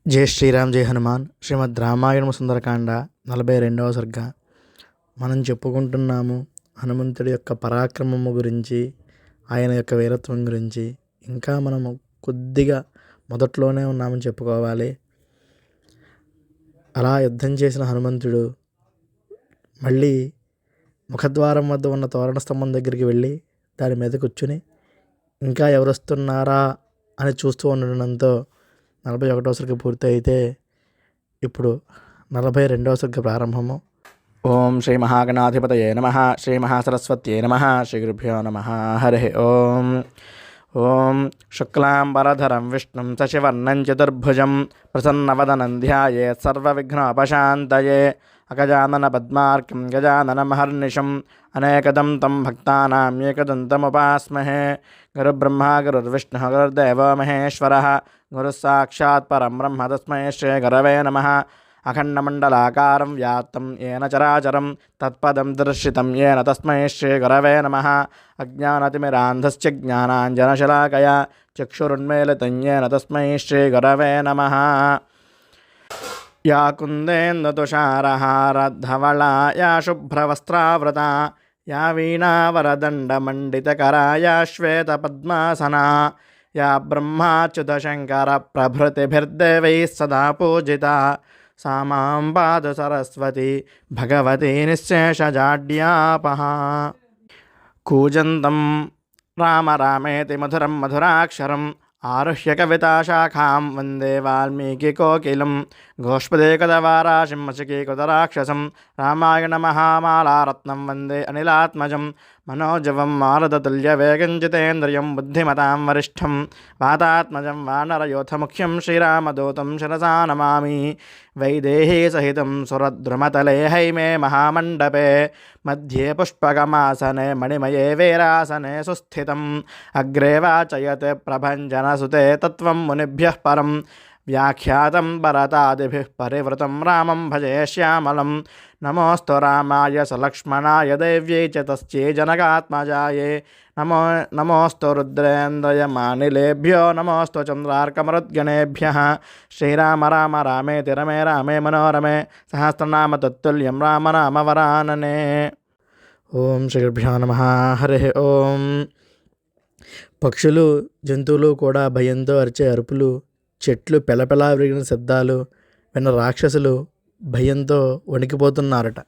జై శ్రీరామ్ జై హనుమాన్. శ్రీమద్ రామాయణము సుందరకాండ 42వ సర్గ. మనం చెప్పుకుంటున్నాము హనుమంతుడి యొక్క పరాక్రమము గురించి, ఆయన యొక్క వీరత్వం గురించి. ఇంకా మనము కొద్దిగా మొదట్లోనే ఉన్నామని చెప్పుకోవాలి. అలా యుద్ధం చేసిన హనుమంతుడు మళ్ళీ ముఖద్వారం వద్ద ఉన్న తోరణ స్తంభం దగ్గరికి వెళ్ళి దాని మీద కూర్చుని ఇంకా ఎవరు వస్తున్నారా అని చూస్తూ ఉండడంతో 41వ సర్గ పూర్తి అయితే ఇప్పుడు 42వ సర్గ ప్రారంభము. ఓం శ్రీ మహాగణాధిపతయే నమః. శ్రీ మహాసరస్వత్యై నమః. శ్రీ గురుభ్యో నమః. హరి ఓం. ఓం శుక్లాంబరధరం విష్ణుం శశివర్ణం చతుర్భుజం ప్రసన్నవదనం ధ్యాయేత్ సర్వవిఘ్నోపశాంతయే. అగజానన పద్మార్కం గజాననమహర్నిశం అనేకదం తం భక్తానాం ఏకదంతముపాస్మహే. గురుబ్రహ్మ గురుర్విష్ణుః గురుర్దేవో మహేశ్వరः గురుస్సాక్షాత్ పరం బ్రహ్మ తస్మై శ్రీ గురవే నమః. అఖండమండలాకారం వ్యాప్తం ఏన చరాచరం తత్పదం దర్శితం ఏన తస్మై శ్రీ గురవే నమః. అజ్ఞానతిమిరాంధస్య జ్ఞానాంజనశలాకయా చక్షురున్మీలితం ఏన తస్మై శ్రీ గురవే నమః. యా కుందేందుతుషారహారధవళా యా శుభ్రవస్త్రావృతా యా వీణావరదండమండితకరా యా శ్వేతపద్మాసనా యా బ్రహ్మాచ్యుతశంకర ప్రభృతిభిర్దేవైः సదా పూజితా సా మాం పాతు సరస్వతి భగవతి నిశ్శేషజాడ్యాపహ. కూజంతం రామ రామేతి మధురం మధురాక్షరం ఆరుహ్య కవితాశాఖాం వందే వాల్మీకికోకిలం. గోష్పదేకదవారాశిం మశకీకృతరాక్షసం రామాయణ మహామాలారత్నం వందే అనిలాత్మజం. మనోజవం మారుతతుల్యవేగం జితేంద్రియం బుద్ధిమతాం వరిష్టం వాతాత్మజం వానరయోధముఖ్యం శ్రీరామదూతం శిరసా నమామి. వైదేహీ సహితం సురద్రుమతలే హైమే మహామండపే మధ్యే పుష్పకమాసనే మణిమయే వీరాసనే సుస్థితం. అగ్రే వాచయతే ప్రభంజనసుతే తత్వం మునిభ్యః పరం వ్యాఖ్యాతం భరతాదిభిః పరివృతం రామం భజే శ్యామలం. నమోస్తు రామాయ సలక్ష్మణాయ దేవ్యై చ తస్యై జనకాత్మజాయే. నమోస్తు రుద్రేంద్రయమానిలేభ్యో నమోస్తు చంద్రార్కమరుద్గణేభ్యః. శ్రీరామ రామ రామేతి రమే రామే మనోరమే సహస్రనామ తత్తుల్యం రామ నామ వరాననే. ఓం శ్రీ గురుభ్యో నమః. హరి ఓం. పక్షులు జంతువులు కూడా భయంతో అరిచే అరుపులు, చెట్లు పెలపెలా విరిగిన శబ్దాలు విన్న రాక్షసులు భయంతో వణికిపోతున్నారట.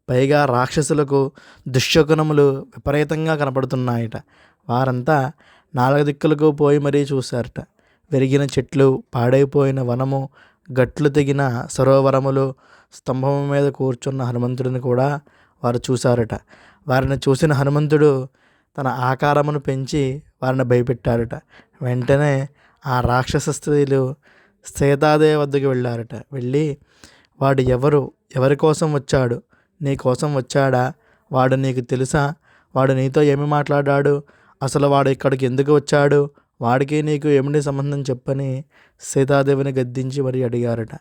పైగా రాక్షసులకు దుశ్శకునములు విపరీతంగా కనపడుతున్నాయట. వారంతా నాలుగు దిక్కులకు పోయి మరీ చూశారట. విరిగిన చెట్లు, పాడైపోయిన వనము, గట్లు తెగిన సరోవరములు, స్తంభము మీద కూర్చున్న హనుమంతుడిని కూడా వారు చూశారట. వారిని చూసిన హనుమంతుడు తన ఆకారమును పెంచి వారిని భయపెట్టారట. వెంటనే ఆ రాక్షస స్త్రీలు సీతాదేవి వద్దకు వెళ్ళారట. వెళ్ళి వాడు ఎవరి కోసం వచ్చాడు? నీ కోసం వచ్చాడా? వాడు నీకు తెలుసా? వాడు నీతో ఏమి మాట్లాడాడు? అసలు వాడు ఇక్కడికి ఎందుకు వచ్చాడు? వాడికి నీకు ఏమిటి సంబంధం చెప్పని సీతాదేవిని గద్దించి మరి అడిగారట.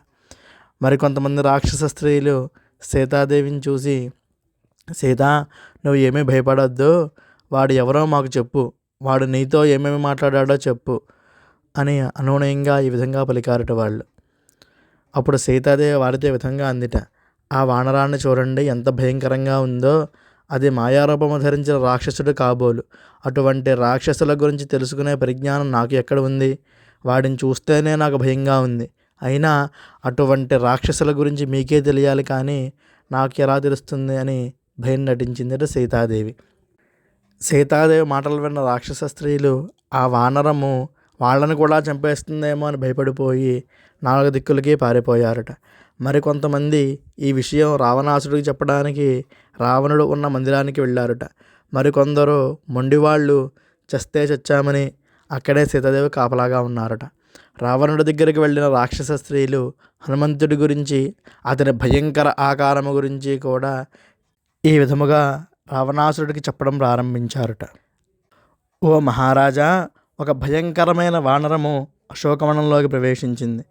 మరి కొంతమంది రాక్షస స్త్రీలు సీతాదేవిని చూసి, సీత, నువ్వు ఏమీ భయపడొద్దు, వాడు ఎవరో మాకు చెప్పు, వాడు నీతో ఏమేమి మాట్లాడాడో చెప్పు అని అనునయంగా ఈ విధంగా పలికారట వాళ్ళు. అప్పుడు సీతాదేవి వారితో ఈ విధంగా అందిట. ఆ వానరాన్ని చూడండి, ఎంత భయంకరంగా ఉందో. అది మాయారూపము ధరించిన రాక్షసుడు కాబోలు. అటువంటి రాక్షసుల గురించి తెలుసుకునే పరిజ్ఞానం నాకు ఎక్కడ ఉంది? వాడిని చూస్తేనే నాకు భయంగా ఉంది. అయినా అటువంటి రాక్షసుల గురించి మీకే తెలియాలి కానీ నాకు ఎలా తెలుస్తుంది అని భయం నటించిందట సీతాదేవి. సీతాదేవి మాటలు విన్న రాక్షస స్త్రీలు ఆ వానరము వాళ్ళని కూడా చంపేస్తుందేమో అని భయపడిపోయి నాలుగు దిక్కులకి పారిపోయారట. మరికొంతమంది ఈ విషయం రావణాసుడికి చెప్పడానికి రావణుడు ఉన్న మందిరానికి వెళ్ళారట. మరికొందరు మొండివాళ్ళు చస్తే చచ్చామని అక్కడే సీతాదేవి కాపలాగా ఉన్నారట. రావణుడి దగ్గరికి వెళ్ళిన రాక్షస స్త్రీలు హనుమంతుడి గురించి, అతని భయంకర ఆకారము గురించి కూడా ఈ విధముగా రావణాసుడికి చెప్పడం ప్రారంభించారట. ఓ మహారాజా, ఒక భయంకరమైన వానరము అశోకవనంలోకి ప్రవేశించింది.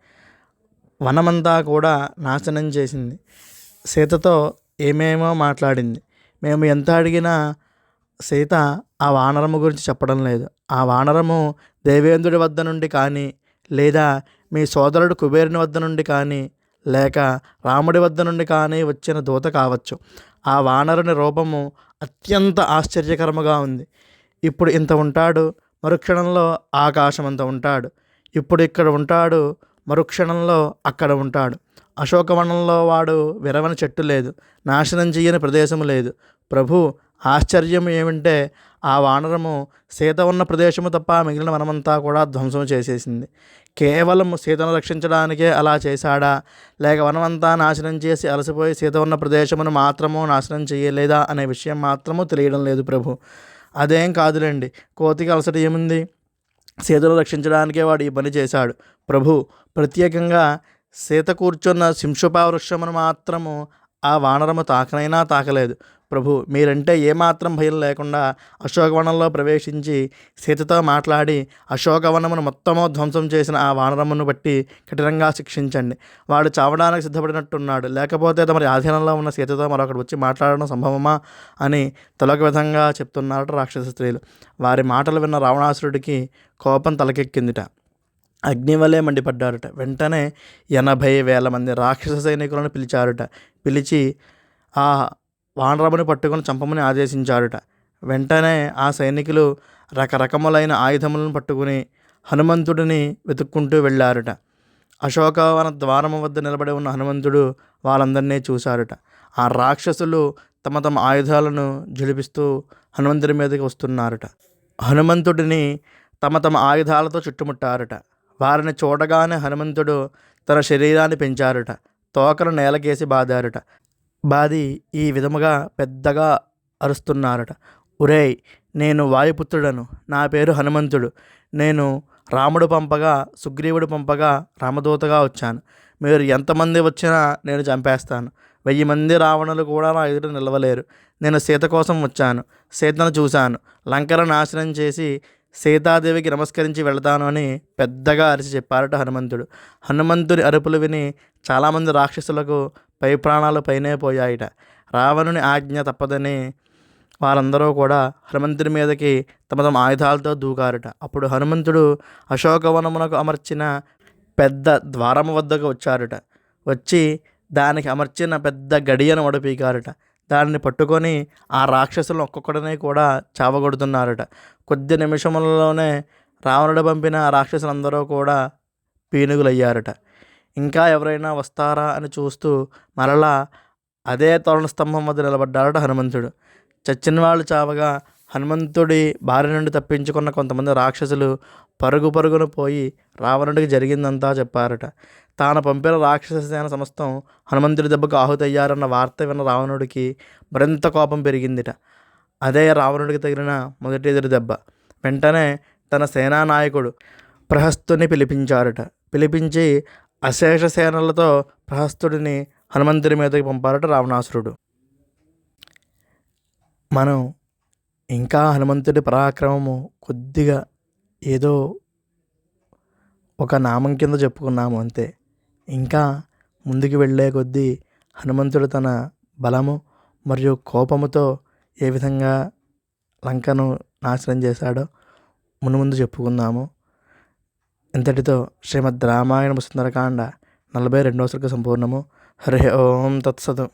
వనమంతా కూడా నాశనం చేసింది. సీతతో ఏమేమో మాట్లాడింది. మేము ఎంత అడిగినా సీత ఆ వానరము గురించి చెప్పడం లేదు. ఆ వానరము దేవేంద్రుడి వద్ద నుండి కానీ లేదా మీ సోదరుడు కుబేరుని వద్ద నుండి కానీ లేక రాముడి వద్ద నుండి కానీ వచ్చిన దూత కావచ్చు. ఆ వానరుని రూపము అత్యంత ఆశ్చర్యకరముగా ఉంది. ఇప్పుడు ఇంత ఉంటాడు, మరుక్షణంలో ఆకాశమంత ఉంటాడు. ఇప్పుడు ఇక్కడ ఉంటాడు, మరుక్షణంలో అక్కడ ఉంటాడు. అశోకవనంలో వాడు విరవని చెట్టు లేదు, నాశనం చేయని ప్రదేశము లేదు. ప్రభు, ఆశ్చర్యం ఏమంటే ఆ వానరము సీత ఉన్న ప్రదేశము తప్ప మిగిలిన వనమంతా కూడా ధ్వంసం చేసేసింది. కేవలం సీతను రక్షించడానికే అలా చేశాడా, లేక వనమంతా నాశనం చేసి అలసిపోయి సీత ఉన్న ప్రదేశమును మాత్రము నాశనం చేయలేదా అనే విషయం మాత్రము తెలియడం లేదు ప్రభు. అదేం కాదులేండి, కోతికి అలసట ఏముంది, సీతను రక్షించడానికే వాడు ఈ పని చేశాడు. ప్రభు, ప్రత్యేకంగా సీత కూర్చున్న శింషుపా వృక్షమును మాత్రము ఆ వానరము తాకనైనా తాకలేదు. ప్రభు, మీరంటే ఏమాత్రం భయం లేకుండా అశోకవనంలో ప్రవేశించి సీతతో మాట్లాడి అశోకవనమును మొత్తము ధ్వంసం చేసిన ఆ వానరమును బట్టి కఠినంగా శిక్షించండి. వాడు చావడానికి సిద్ధపడినట్టున్నాడు, లేకపోతే తమరి ఆధీనంలో ఉన్న సీతతో మరొకటి వచ్చి మాట్లాడడం సంభవమా అని తలొక విధంగా చెప్తున్నారట రాక్షస స్త్రీలు. వారి మాటలు విన్న రావణాసురుడికి కోపం తలకెక్కిందిట. అగ్నివలే మండిపడ్డారట. వెంటనే 80,000 మంది రాక్షస సైనికులను పిలిచారట. పిలిచి ఆ వానరముని పట్టుకొని చంపమని ఆదేశించారట. వెంటనే ఆ సైనికులు రకరకములైన ఆయుధములను పట్టుకుని హనుమంతుడిని వెతుక్కుంటూ వెళ్ళారట. అశోకవన ద్వారము వద్ద నిలబడి ఉన్న హనుమంతుడు వాళ్ళందరినీ చూశారట. ఆ రాక్షసులు తమ తమ ఆయుధాలను జడిపిస్తూ హనుమంతుడి మీదకి వస్తున్నారట. హనుమంతుడిని తమ తమ ఆయుధాలతో చుట్టుముట్టారట. వారిని చూడగానే హనుమంతుడు తన శరీరాన్ని పెంచారట. తోకను నేలకేసి బాదారట. బాది ఈ విధముగా పెద్దగా అరుస్తున్నారట. ఒరేయ్, నేను వాయుపుత్రుడను, నా పేరు హనుమంతుడు. నేను రాముడు పంపగా, సుగ్రీవుడు పంపగా రామదూతగా వచ్చాను. మీరు ఎంతమంది వచ్చినా నేను చంపేస్తాను. 1000 మంది రావణులు కూడా నా ఎదుట నిలవలేరు. నేను సీత కోసం వచ్చాను, సీతను చూశాను, లంకను నాశనం చేసి సీతాదేవికి నమస్కరించి వెళతాను అని పెద్దగా అరిచి చెప్పారట హనుమంతుడు. హనుమంతుడి అరుపులు విని చాలామంది రాక్షసులకు పై ప్రాణాలు పైనే పోయాయిట. రావణుని ఆజ్ఞ తప్పదని వారందరూ కూడా హనుమంతుడి మీదకి తమ తమ ఆయుధాలతో దూకారట. అప్పుడు హనుమంతుడు అశోకవనమునకు అమర్చిన పెద్ద ద్వారము వద్దకు వచ్చారట. వచ్చి దానికి అమర్చిన పెద్ద గడియను ఒడపీకారట. దానిని పట్టుకొని ఆ రాక్షసులను ఒక్కొక్కడిని కూడా చావగొడుతున్నారట. కొద్ది నిమిషములలోనే రావణుడు పంపిన రాక్షసులందరూ కూడా పీనుగులయ్యారట. ఇంకా ఎవరైనా వస్తారా అని చూస్తూ మరలా అదే తోరణ స్తంభం వద్ద నిలబడ్డారట హనుమంతుడు. చచ్చిన వాళ్ళు చావగా హనుమంతుడి బారి నుండి తప్పించుకున్న కొంతమంది రాక్షసులు పరుగున పోయి రావణుడికి జరిగిందంతా చెప్పారట. తాను పంపిన రాక్షస సేన సమస్తం హనుమంతుడి దెబ్బకు ఆహుతయ్యారన్న వార్త విన్న రావణుడికి మరింత కోపం పెరిగిందిట. అదే రావణుడికి తగిలిన మొదటి ఎదురు దెబ్బ. వెంటనే తన సేనానాయకుడు ప్రహస్తుని పిలిపించారట. పిలిపించి అశేష సేనలతో ప్రహస్తుడిని హనుమంతుడి మీదకి పంపారట రావణాసురుడు. మనం ఇంకా హనుమంతుడి పరాక్రమము కొద్దిగా ఏదో ఒక నామం కింద చెప్పుకున్నాము అంతే. ఇంకా ముందుకు వెళ్ళే కొద్దీ హనుమంతుడు తన బలము మరియు కోపముతో ఏ విధంగా లంకను నాశనం చేశాడో ముందు చెప్పుకుందాము. ఇంతటితో శ్రీమద్ రామాయణ సుందరకాండ 42వ సర్గ సంపూర్ణము. హరి ఓం తత్సతు.